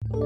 Hi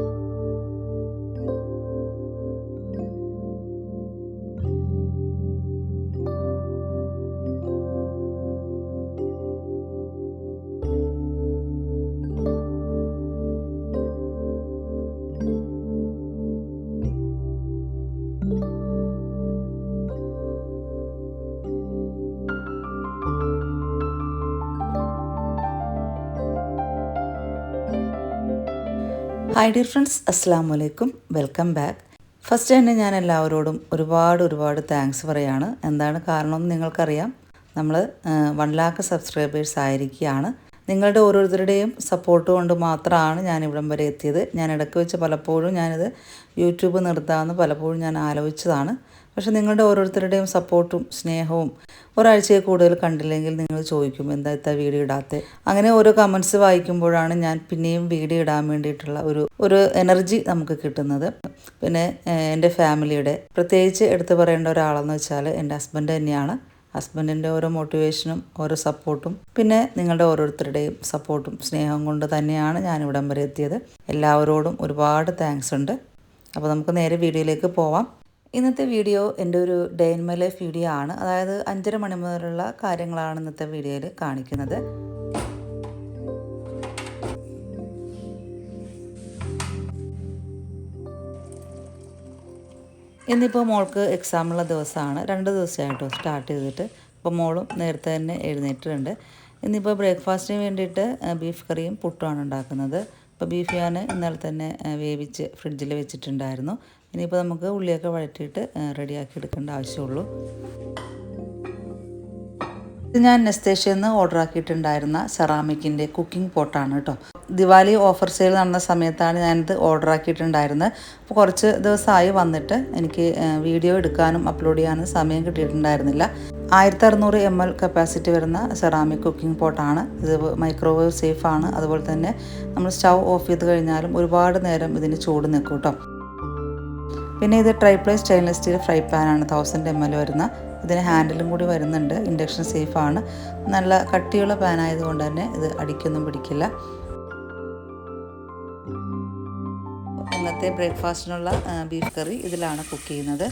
dear friends, അസ്സാം വലൈക്കും, welcome back. First തന്നെ ഞാൻ എല്ലാവരോടും ഒരുപാട് താങ്ക്സ് പറയാണ്. എന്താണ് കാരണം എന്ന് നിങ്ങൾക്കറിയാം. നമ്മൾ 1,00,000 സബ്സ്ക്രൈബേഴ്സ് ആയിരിക്കുകയാണ്. നിങ്ങളുടെ ഓരോരുത്തരുടെയും സപ്പോർട്ട് കൊണ്ട് മാത്രമാണ് ഞാൻ ഇവിടം വരെ എത്തിയത്. ഞാൻ ഇടയ്ക്ക് വെച്ച് പലപ്പോഴും ഞാനിത് യൂട്യൂബ് നിർത്താമെന്ന് പലപ്പോഴും ഞാൻ ആലോചിച്ചതാണ്. പക്ഷെ നിങ്ങളുടെ ഓരോരുത്തരുടെയും സപ്പോർട്ടും സ്നേഹവും ഒരാഴ്ചയിൽ കൂടുതൽ കണ്ടില്ലെങ്കിൽ നിങ്ങൾ ചോദിക്കും എന്താ ഇത്ര വീഡിയോ ഇടാത്തെ. അങ്ങനെ ഓരോ കമൻസ് വായിക്കുമ്പോഴാണ് ഞാൻ പിന്നെയും വീഡിയോ ഇടാൻ വേണ്ടിയിട്ടുള്ള ഒരു എനർജി നമുക്ക് കിട്ടുന്നത്. പിന്നെ എൻ്റെ ഫാമിലിയുടെ പ്രത്യേകിച്ച് എടുത്തു പറയേണ്ട ഒരാളെന്ന് വെച്ചാൽ എൻ്റെ ഹസ്ബൻഡ് തന്നെയാണ്. ഹസ്ബൻഡിൻ്റെ ഓരോ മോട്ടിവേഷനും ഓരോ സപ്പോർട്ടും പിന്നെ നിങ്ങളുടെ ഓരോരുത്തരുടെയും സപ്പോർട്ടും സ്നേഹവും കൊണ്ട് തന്നെയാണ് ഞാൻ ഇവിടം വരെ എത്തിയത്. എല്ലാവരോടും ഒരുപാട് താങ്ക്സ് ഉണ്ട്. അപ്പോൾ നമുക്ക് നേരെ വീഡിയോയിലേക്ക് പോവാം. ഇന്നത്തെ വീഡിയോ എൻ്റെ ഒരു day in my life video ആണ്. അതായത് 5:30 മണി മുതലുള്ള കാര്യങ്ങളാണ് ഇന്നത്തെ വീഡിയോയിൽ കാണിക്കുന്നത്. ഇന്നിപ്പോൾ മോൾക്ക് എക്സാമുള്ള ദിവസമാണ്. 2 ദിവസമായിട്ടോ സ്റ്റാർട്ട് ചെയ്തിട്ട്. അപ്പോൾ മോളും നേരത്തെ തന്നെ എഴുന്നേറ്റിട്ടുണ്ട്. ഇന്നിപ്പോൾ ബ്രേക്ക്ഫാസ്റ്റിന് വേണ്ടിയിട്ട് ബീഫ് കറിയും പുട്ടുമാണ് ഉണ്ടാക്കുന്നത്. അപ്പോൾ ബീഫ് ഞാൻ ഇന്നലെ തന്നെ വേവിച്ച് ഫ്രിഡ്ജിൽ വെച്ചിട്ടുണ്ടായിരുന്നു. ഇനിയിപ്പോൾ നമുക്ക് ഉള്ളിയൊക്കെ വഴറ്റിയിട്ട് റെഡിയാക്കി എടുക്കേണ്ട ആവശ്യമുള്ളൂ. ഇത് ഞാൻ നെസ്റ്റേഷ്യയിൽ നിന്ന് ഓർഡർ ആക്കിയിട്ടുണ്ടായിരുന്ന സെറാമിക്കിൻ്റെ കുക്കിംഗ് പോട്ടാണ് കേട്ടോ. ദിവാലി ഓഫർ സെയിൽ നടന്ന സമയത്താണ് ഞാനിത് ഓർഡർ ആക്കിയിട്ടുണ്ടായിരുന്നത്. അപ്പോൾ കുറച്ച് ദിവസമായി വന്നിട്ട് എനിക്ക് വീഡിയോ എടുക്കാനും അപ്ലോഡ് ചെയ്യാനും സമയം കിട്ടിയിട്ടുണ്ടായിരുന്നില്ല. 1600 ml കപ്പാസിറ്റി വരുന്ന സെറാമിക് കുക്കിംഗ് പോട്ടാണ്. ഇത് മൈക്രോവേവ് സേഫാണ്. അതുപോലെ തന്നെ നമ്മൾ സ്റ്റൗ ഓഫ് ചെയ്ത് കഴിഞ്ഞാലും ഒരുപാട് നേരം ഇതിന് ചൂട് നിൽക്കും കേട്ടോ. പിന്നെ ഇത് ട്രൈപ്ലൈ സ്റ്റെയിൻലെസ് സ്റ്റീൽ ഫ്രൈ പാനാണ്. 1000 ml വരുന്ന. ഇതിന് ഹാൻഡിലും കൂടി വരുന്നുണ്ട്. ഇൻഡക്ഷൻ സേഫാണ്. നല്ല കട്ടിയുള്ള പാനായതുകൊണ്ട് തന്നെ ഇത് അടിക്കൊന്നും പിടിക്കില്ല. ഇന്നത്തെ ബ്രേക്ക്ഫാസ്റ്റിനുള്ള ബീഫ് കറി ഇതിലാണ് കുക്ക് ചെയ്യുന്നത്.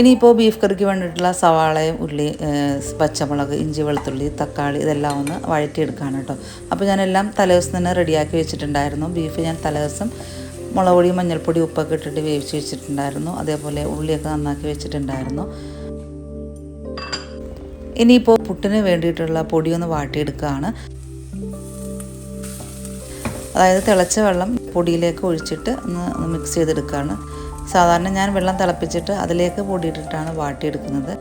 ഇനിയിപ്പോൾ ബീഫ് കറിക്ക് വേണ്ടിയിട്ടുള്ള സവാളയും ഉള്ളി, പച്ചമുളക്, ഇഞ്ചി, വെളുത്തുള്ളി, തക്കാളി ഇതെല്ലാം ഒന്ന് വഴറ്റിയെടുക്കുകയാണ് കേട്ടോ. അപ്പോൾ ഞാനെല്ലാം തലേദിവസം തന്നെ റെഡിയാക്കി വെച്ചിട്ടുണ്ടായിരുന്നു. ബീഫ് ഞാൻ തലേദിവസം മുളക് പൊടി, മഞ്ഞൾപ്പൊടി, ഉപ്പൊക്കെ ഇട്ടിട്ട് വേവിച്ച് വെച്ചിട്ടുണ്ടായിരുന്നു. അതേപോലെ ഉള്ളിയൊക്കെ നന്നാക്കി വെച്ചിട്ടുണ്ടായിരുന്നു. ഇനിയിപ്പോൾ പുട്ടിന് വേണ്ടിയിട്ടുള്ള പൊടിയൊന്ന് വാട്ടിയെടുക്കുകയാണ്. അതായത് തിളച്ച വെള്ളം പൊടിയിലേക്ക് ഒഴിച്ചിട്ട് ഒന്ന് മിക്സ് ചെയ്തെടുക്കുകയാണ്. സാധാരണ ഞാൻ വെള്ളം തിളപ്പിച്ചിട്ട് അതിലേക്ക് പൊടിയിട്ടിട്ടാണ് വാട്ടിയെടുക്കുന്നത്.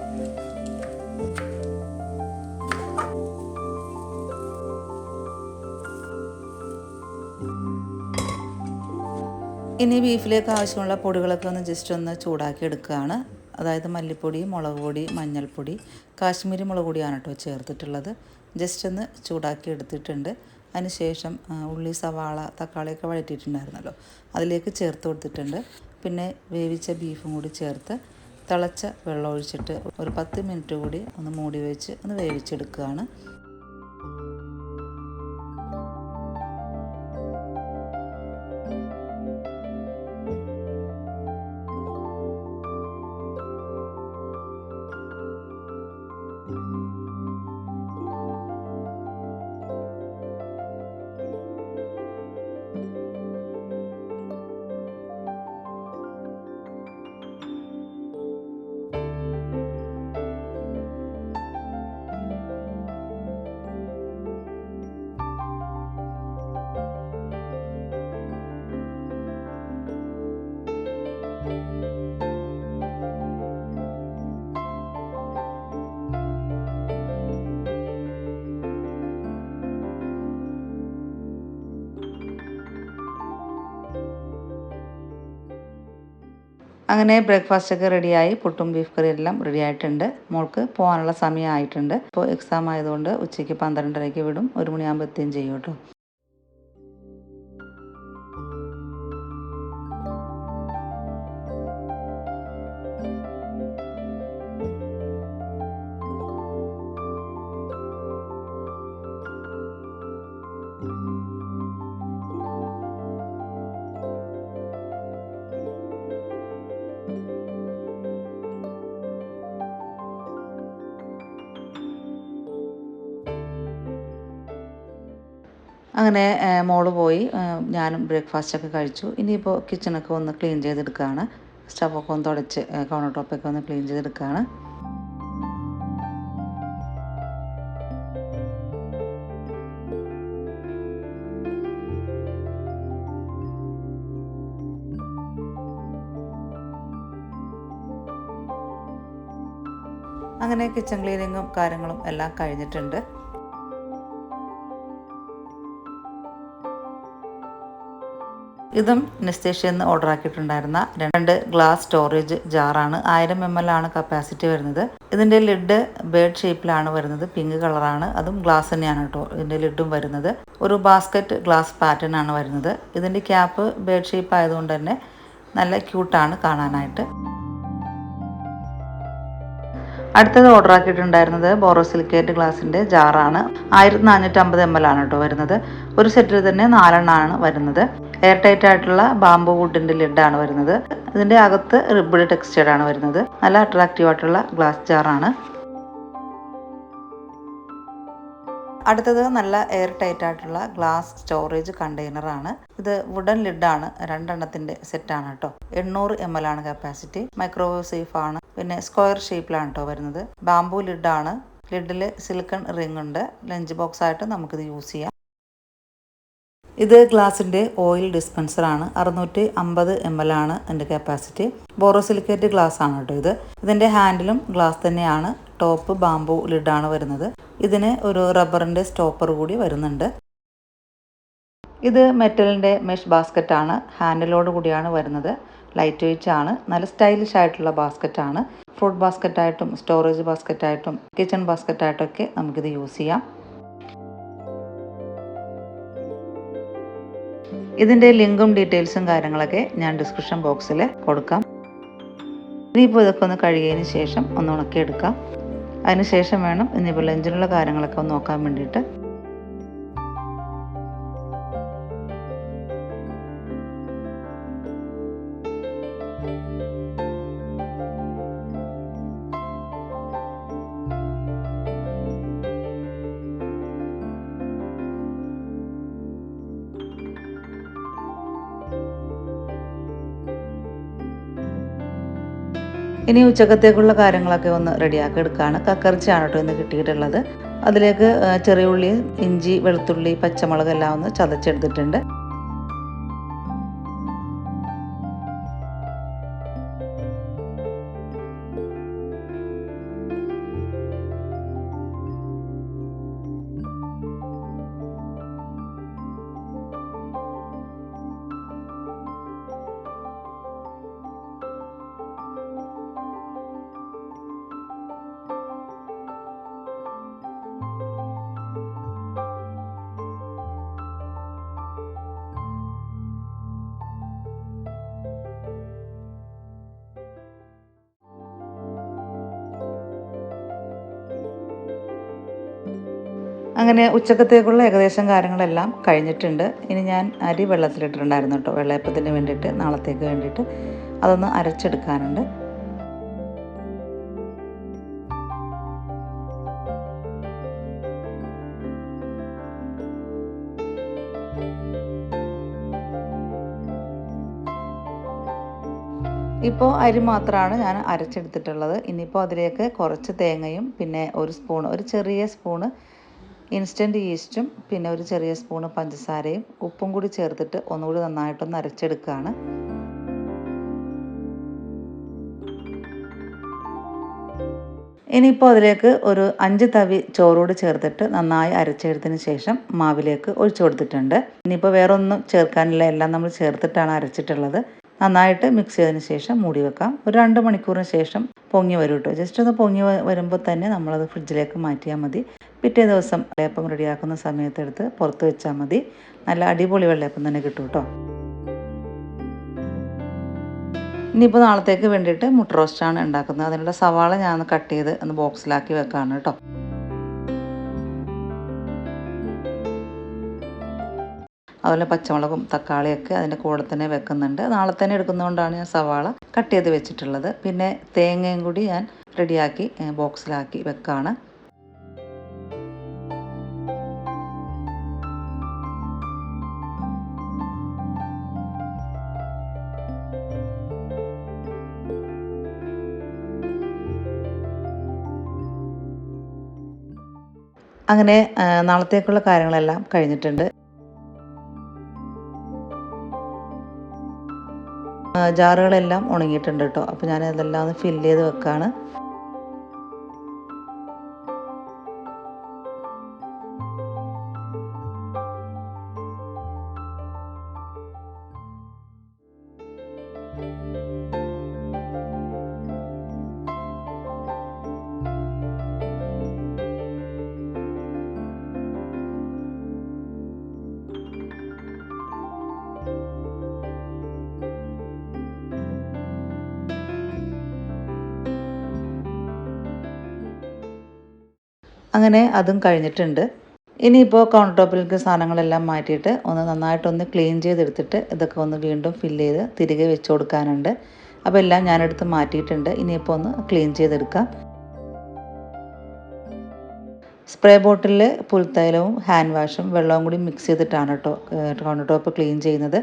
ഇനി ബീഫിലേക്ക് ആവശ്യമുള്ള പൊടികളൊക്കെ ഒന്ന് ജസ്റ്റ് ഒന്ന് ചൂടാക്കി എടുക്കുകയാണ്. അതായത് മല്ലിപ്പൊടി, മുളക് പൊടി, മഞ്ഞൾപ്പൊടി, കാശ്മീരി മുളക് പൊടിയാണ് കേട്ടോ ചേർത്തിട്ടുള്ളത്. ജസ്റ്റ് ഒന്ന് ചൂടാക്കി എടുത്തിട്ടുണ്ട്. അതിനുശേഷം ഉള്ളി, സവാള, തക്കാളിയൊക്കെ വഴറ്റിയിട്ടുണ്ടായിരുന്നല്ലോ, അതിലേക്ക് ചേർത്ത് കൊടുത്തിട്ടുണ്ട്. പിന്നെ വേവിച്ച ബീഫും കൂടി ചേർത്ത് തിളച്ച വെള്ളം ഒഴിച്ചിട്ട് ഒരു 10 മിനിറ്റ് കൂടി ഒന്ന് മൂടി വെച്ച് ഒന്ന് വേവിച്ചെടുക്കുകയാണ്. അങ്ങനെ ബ്രേക്ക്ഫാസ്റ്റൊക്കെ റെഡിയായി. പുട്ടും ബീഫ് കറിയും എല്ലാം റെഡി ആയിട്ടുണ്ട്. മോൾക്ക് പോകാനുള്ള സമയമായിട്ടുണ്ട്. ഇപ്പോൾ എക്സാം ആയതുകൊണ്ട് ഉച്ചയ്ക്ക് 12:30ക്ക് വിടും. 1 മണിയാകുമ്പോൾ എത്തുകയും ചെയ്യും കേട്ടോ. അങ്ങനെ മോള് പോയി. ഞാനും ബ്രേക്ക്ഫാസ്റ്റൊക്കെ കഴിച്ചു. ഇനിയിപ്പോൾ കിച്ചണൊക്കെ ഒന്ന് ക്ലീൻ ചെയ്തെടുക്കുകയാണ്. സ്റ്റവൊക്കെ ഒന്ന് തുടച്ച് കൗണ്ടർ ടോപ്പൊക്കെ ഒന്ന് ക്ലീൻ ചെയ്തെടുക്കുകയാണ്. അങ്ങനെ കിച്ചൺ ക്ലീനിങ്ങും കാര്യങ്ങളും എല്ലാം കഴിഞ്ഞിട്ടുണ്ട്. ഇതും നെസ്റ്റേഷ്യയിൽ നിന്ന് ഓർഡർ ആക്കിയിട്ടുണ്ടായിരുന്ന 2 ഗ്ലാസ് സ്റ്റോറേജ് ജാറാണ്. 1000 ml ആണ് കപ്പാസിറ്റി വരുന്നത്. ഇതിൻ്റെ ലിഡ് ബേർഡ് ഷേപ്പിലാണ് വരുന്നത്. പിങ്ക് കളറാണ്. അതും ഗ്ലാസ് തന്നെയാണ് കേട്ടോ ഇതിൻ്റെ ലിഡും വരുന്നത്. ഒരു ബാസ്ക്കറ്റ് ഗ്ലാസ് പാറ്റേൺ ആണ് വരുന്നത്. ഇതിൻ്റെ ക്യാപ്പ് ബേർഡ് ഷേപ്പ് ആയതുകൊണ്ട് തന്നെ നല്ല ക്യൂട്ടാണ് കാണാനായിട്ട്. അടുത്തത് ഓർഡർ ആക്കിയിട്ടുണ്ടായിരുന്നത് ബോറോസിലിക്കേറ്റ് ഗ്ലാസിൻ്റെ ജാറാണ്. 1450 ml ആണ് കേട്ടോ വരുന്നത്. ഒരു സെറ്റിൽ തന്നെ 4 എണ്ണമാണ് വരുന്നത്. എയർ ടൈറ്റ് ആയിട്ടുള്ള ബാംബു വുഡിൻ്റെ ലിഡാണ് വരുന്നത്. ഇതിൻ്റെ അകത്ത് റിബിഡ് ടെക്സ്ചേർഡാണ് വരുന്നത്. നല്ല അട്രാക്റ്റീവ് ആയിട്ടുള്ള ഗ്ലാസ് ജാറാണ്. അടുത്തത് നല്ല എയർ ടൈറ്റ് ആയിട്ടുള്ള ഗ്ലാസ് സ്റ്റോറേജ് കണ്ടെയ്നറാണ്. ഇത് വുഡൻ ലിഡാണ്. 2 എണ്ണത്തിൻ്റെ സെറ്റാണ് കേട്ടോ. 800 ml ആണ് കപ്പാസിറ്റി. മൈക്രോവേവ് സേഫ് ആണ്. പിന്നെ സ്ക്വയർ ഷേപ്പിലാണ് കേട്ടോ വരുന്നത്. ബാംബു ലിഡാണ്. ലിഡിൽ സിലിക്കൺ റിംഗ് ഉണ്ട്. ലഞ്ച് ബോക്സ് ആയിട്ട് നമുക്കിത് യൂസ് ചെയ്യാം. ഇത് ഗ്ലാസിൻ്റെ ഓയിൽ ഡിസ്പെൻസറാണ്. 650 ml ആണ് എൻ്റെ കപ്പാസിറ്റി. ബോറോസിലിക്കേറ്റ് ഗ്ലാസ് ആണ് കേട്ടോ ഇത്. ഇതിൻ്റെ ഹാൻഡിലും ഗ്ലാസ് തന്നെയാണ്. ടോപ്പ് ബാംബു ലിഡാണ് വരുന്നത്. ഇതിന് ഒരു റബ്ബറിൻ്റെ സ്റ്റോപ്പർ കൂടി വരുന്നുണ്ട്. ഇത് മെറ്റലിൻ്റെ മെഷ് ബാസ്ക്കറ്റാണ്. ഹാൻഡിലോട് കൂടിയാണ് വരുന്നത്. ലൈറ്റ് വെയ്റ്റ് ആണ്. നല്ല സ്റ്റൈലിഷ് ആയിട്ടുള്ള ബാസ്ക്കറ്റാണ്. ഫ്രൂട്ട് ബാസ്ക്കറ്റായിട്ടും സ്റ്റോറേജ് ബാസ്ക്കറ്റായിട്ടും കിച്ചൺ ബാസ്ക്കറ്റായിട്ടൊക്കെ നമുക്കിത് യൂസ് ചെയ്യാം. ഇതിൻ്റെ ലിങ്കും ഡീറ്റെയിൽസും കാര്യങ്ങളൊക്കെ ഞാൻ ഡിസ്ക്രിപ്ഷൻ ബോക്സിൽ കൊടുക്കാം. ഇനിയിപ്പോൾ ഇതൊക്കെ ഒന്ന് കഴുകിയതിന് ശേഷം ഒന്ന് ഉണക്കിയെടുക്കാം. അതിന് ശേഷം വേണം ഇനിയിപ്പോൾ ലഞ്ചിനുള്ള കാര്യങ്ങളൊക്കെ ഒന്ന് നോക്കാൻ വേണ്ടിയിട്ട്. ഇനി ഉച്ചക്കത്തേക്കുള്ള കാര്യങ്ങളൊക്കെ ഒന്ന് റെഡിയാക്കി എടുക്കുകയാണ്. കക്കറിച്ചാണ് കേട്ടോ ഇന്ന് കിട്ടിയിട്ടുള്ളത്. അതിലേക്ക് ചെറിയ ഉള്ളി, ഇഞ്ചി, വെളുത്തുള്ളി, പച്ചമുളക് എല്ലാം ഒന്ന് ചതച്ചെടുത്തിട്ടുണ്ട്. അങ്ങനെ ഉച്ചക്കത്തേക്കുള്ള ഏകദേശം കാര്യങ്ങളെല്ലാം കഴിഞ്ഞിട്ടുണ്ട്. ഇനി ഞാൻ അരി വെള്ളത്തിലിട്ടിട്ടുണ്ടായിരുന്നു കേട്ടോ, വെള്ളയപ്പത്തിന് വേണ്ടിയിട്ട്, നാളത്തേക്ക് വേണ്ടിയിട്ട്. അതൊന്ന് അരച്ചെടുക്കാനുണ്ട്. ഇപ്പോൾ അരി മാത്രമാണ് ഞാൻ അരച്ചെടുത്തിട്ടുള്ളത്. ഇനിയിപ്പോൾ അതിലേക്ക് കുറച്ച് തേങ്ങയും പിന്നെ ഒരു ചെറിയ സ്പൂണ് ഇൻസ്റ്റൻറ്റ് ഈസ്റ്റും പിന്നെ ഒരു ചെറിയ സ്പൂണ് പഞ്ചസാരയും ഉപ്പും കൂടി ചേർത്തിട്ട് ഒന്നുകൂടി നന്നായിട്ടൊന്ന് അരച്ചെടുക്കുകയാണ്. ഇനിയിപ്പോൾ അതിലേക്ക് ഒരു 5 തവി ചോറൂട് ചേർത്തിട്ട് നന്നായി അരച്ചെടുത്തതിന് ശേഷം മാവിലേക്ക് ഒഴിച്ചു കൊടുത്തിട്ടുണ്ട്. ഇനിയിപ്പോൾ വേറെ ഒന്നും ചേർക്കാനില്ല, എല്ലാം നമ്മൾ ചേർത്തിട്ടാണ് അരച്ചിട്ടുള്ളത്. നന്നായിട്ട് മിക്സ് ചെയ്തതിന് ശേഷം മൂടി വെക്കാം. ഒരു 2 മണിക്കൂറിന് ശേഷം പൊങ്ങി വരും കേട്ടോ. ജസ്റ്റ് ഒന്ന് പൊങ്ങി വരുമ്പോൾ തന്നെ നമ്മളത് ഫ്രിഡ്ജിലേക്ക് മാറ്റിയാൽ മതി. പിറ്റേ ദിവസം വെള്ളയപ്പം റെഡിയാക്കുന്ന സമയത്തെടുത്ത് പുറത്ത് വെച്ചാൽ മതി. നല്ല അടിപൊളി വെള്ളയപ്പം തന്നെ കിട്ടും കേട്ടോ. ഇനിയിപ്പോൾ നാളത്തേക്ക് വേണ്ടിയിട്ട് മുട്ട റോസ്റ്റാണ് ഉണ്ടാക്കുന്നത്. അതിനുള്ള സവാള ഞാൻ ഒന്ന് കട്ട് ചെയ്ത് ഒന്ന് ബോക്സിലാക്കി വെക്കുകയാണ് കേട്ടോ. അതുപോലെ പച്ചമുളകും തക്കാളിയൊക്കെ അതിൻ്റെ കൂടെ തന്നെ വെക്കുന്നുണ്ട്. നാളെ തന്നെ എടുക്കുന്നതുകൊണ്ടാണ് ഞാൻ സവാള കട്ട് ചെയ്ത് വെച്ചിട്ടുള്ളത്. പിന്നെ തേങ്ങയും കൂടി ഞാൻ റെഡിയാക്കി ബോക്സിലാക്കി വെക്കുകയാണ്. അങ്ങനെ നാളത്തേക്കുള്ള കാര്യങ്ങളെല്ലാം കഴിഞ്ഞിട്ടുണ്ട്. ജാറുകളെല്ലാം ഉണങ്ങിയിട്ടുണ്ട് കേട്ടോ. അപ്പോൾ ഞാൻ അതെല്ലാം ഒന്ന് ഫില്ല് ചെയ്ത് വെക്കുകയാണ്. അങ്ങനെ അതും കഴിഞ്ഞിട്ടുണ്ട്. ഇനിയിപ്പോൾ കൗണ്ടർ ടോപ്പിലേക്ക് സാധനങ്ങളെല്ലാം മാറ്റിയിട്ട് ഒന്ന് നന്നായിട്ടൊന്ന് ക്ലീൻ ചെയ്തെടുത്തിട്ട് ഇതൊക്കെ ഒന്ന് വീണ്ടും ഫില്ല് ചെയ്ത് തിരികെ വെച്ച് കൊടുക്കാനുണ്ട്. അപ്പോൾ എല്ലാം ഞാനെടുത്ത് മാറ്റിയിട്ടുണ്ട്. ഇനിയിപ്പോൾ ഒന്ന് ക്ലീൻ ചെയ്തെടുക്കാം. സ്പ്രേ ബോട്ടിലിൽ പുൽത്തൈലവും ഹാൻഡ് വാഷും വെള്ളവും കൂടി മിക്സ് ചെയ്തിട്ടാണ് കേട്ടോ കൗണ്ടർ ടോപ്പ് ക്ലീൻ ചെയ്യുന്നത്.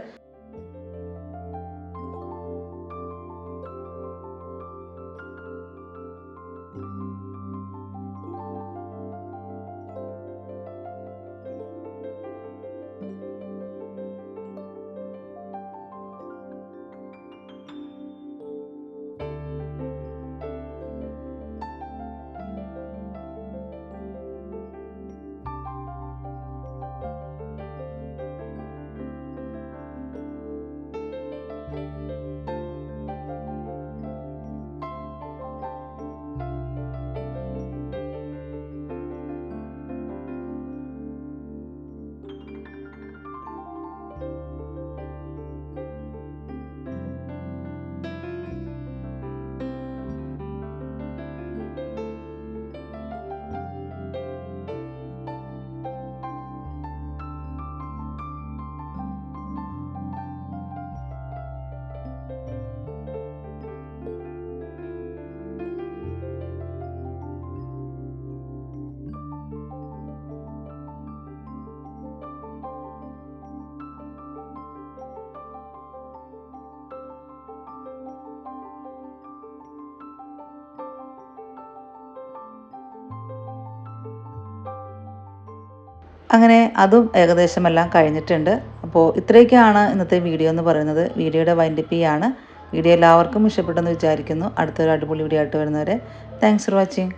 അങ്ങനെ അതും ഏകദേശം എല്ലാം കഴിഞ്ഞിട്ടുണ്ട്. അപ്പോൾ ഇത്രയൊക്കെയാണ് ഇന്നത്തെ വീഡിയോ എന്ന് പറയുന്നത്. വീഡിയോയുടെ വൈൻഡപ്പ് ചെയ്യാണ്. വീഡിയോ എല്ലാവർക്കും ഇഷ്ടപ്പെട്ടെന്ന് വിചാരിക്കുന്നു. അടുത്തൊരു അടിപൊളി വീഡിയോ ആയിട്ട് വരുന്നവരെ താങ്ക്സ് ഫോർ വാച്ചിങ്.